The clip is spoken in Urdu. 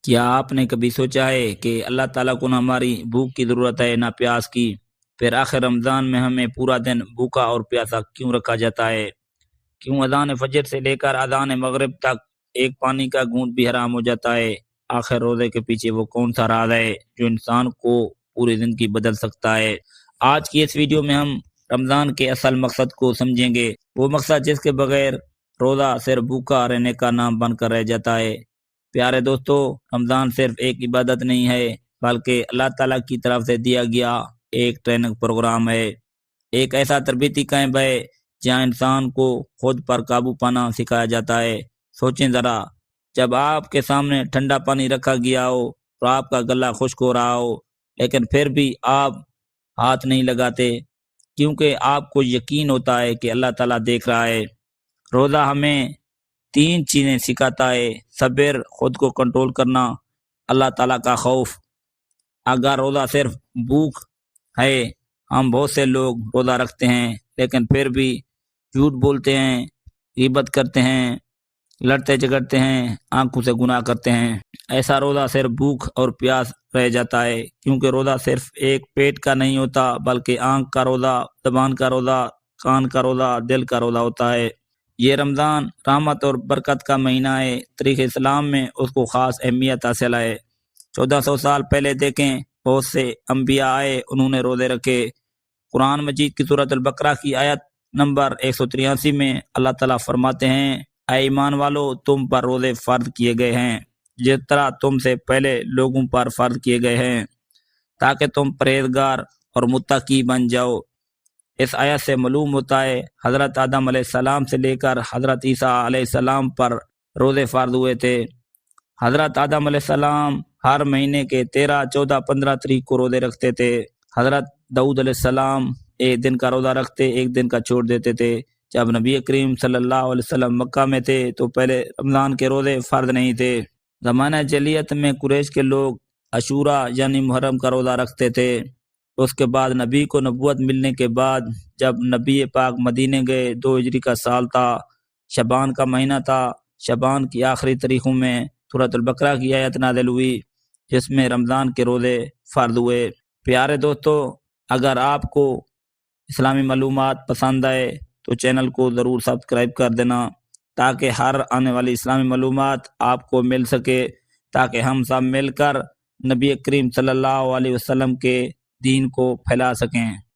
کیا آپ نے کبھی سوچا ہے کہ اللہ تعالیٰ کو نہ ہماری بھوک کی ضرورت ہے نہ پیاس کی، پھر آخر رمضان میں ہمیں پورا دن بھوکا اور پیاسا کیوں رکھا جاتا ہے؟ کیوں اذان فجر سے لے کر اذان مغرب تک ایک پانی کا گھونٹ بھی حرام ہو جاتا ہے؟ آخر روزے کے پیچھے وہ کون سا راز ہے جو انسان کو پوری زندگی بدل سکتا ہے؟ آج کی اس ویڈیو میں ہم رمضان کے اصل مقصد کو سمجھیں گے، وہ مقصد جس کے بغیر روزہ صرف بھوکا رہنے کا نام بن کر رہ جاتا ہے۔ پیارے دوستو، رمضان صرف ایک عبادت نہیں ہے بلکہ اللہ تعالیٰ کی طرف سے دیا گیا ایک ٹریننگ پروگرام ہے، ایک ایسا تربیتی کیمپ ہے جہاں انسان کو خود پر قابو پانا سکھایا جاتا ہے۔ سوچیں ذرا، جب آپ کے سامنے ٹھنڈا پانی رکھا گیا ہو اور آپ کا گلا خشک ہو رہا ہو، لیکن پھر بھی آپ ہاتھ نہیں لگاتے کیونکہ آپ کو یقین ہوتا ہے کہ اللہ تعالیٰ دیکھ رہا ہے۔ روزہ ہمیں 3 چیزیں سکھاتا ہے: صبر، خود کو کنٹرول کرنا، اللہ تعالیٰ کا خوف۔ اگر روزہ صرف بھوک ہے، ہم بہت سے لوگ روزہ رکھتے ہیں لیکن پھر بھی جھوٹ بولتے ہیں، غیبت کرتے ہیں، لڑتے جھگڑتے ہیں، آنکھوں سے گناہ کرتے ہیں۔ ایسا روزہ صرف بھوک اور پیاس رہ جاتا ہے، کیونکہ روزہ صرف ایک پیٹ کا نہیں ہوتا بلکہ آنکھ کا روزہ، زبان کا روزہ، کان کا روزہ، دل کا روزہ ہوتا ہے۔ یہ رمضان رحمت اور برکت کا مہینہ ہے۔ تاریخ اسلام میں اس کو خاص اہمیت حاصل ہے۔ 1400 سال پہلے دیکھیں، بہت سے انبیاء آئے، انہوں نے روزے رکھے۔ قرآن مجید کی سورۃ البقرہ کی آیت نمبر 183 میں اللہ تعالیٰ فرماتے ہیں: اے ایمان والو، تم پر روزے فرض کیے گئے ہیں جس طرح تم سے پہلے لوگوں پر فرض کیے گئے ہیں، تاکہ تم پرہیزگار اور متقی بن جاؤ۔ اس آیت سے معلوم ہوتا ہے حضرت آدم علیہ السلام سے لے کر حضرت عیسیٰ علیہ السلام پر روزے فرض ہوئے تھے۔ حضرت آدم علیہ السلام ہر مہینے کے 13، 14، 15 تاریخ کو روزے رکھتے تھے۔ حضرت داؤد علیہ السلام ایک دن کا روزہ رکھتے، ایک دن کا چھوڑ دیتے تھے۔ جب نبی کریم صلی اللہ علیہ وسلم مکہ میں تھے تو پہلے رمضان کے روزے فرض نہیں تھے۔ زمانہ جاہلیت میں قریش کے لوگ عاشوراء یعنی محرم کا روزہ رکھتے تھے۔ اس کے بعد نبی کو نبوت ملنے کے بعد جب نبی پاک مدینے گئے، 2 ہجری کا سال تھا، شعبان کا مہینہ تھا۔ شعبان کی آخری تاریخوں میں سورۃ البقرہ کی آیت نازل ہوئی جس میں رمضان کے روزے فرض ہوئے۔ پیارے دوستو، اگر آپ کو اسلامی معلومات پسند آئے تو چینل کو ضرور سبسکرائب کر دینا تاکہ ہر آنے والی اسلامی معلومات آپ کو مل سکے، تاکہ ہم سب مل کر نبی کریم صلی اللہ علیہ وسلم کے دین کو پھیلا سکیں۔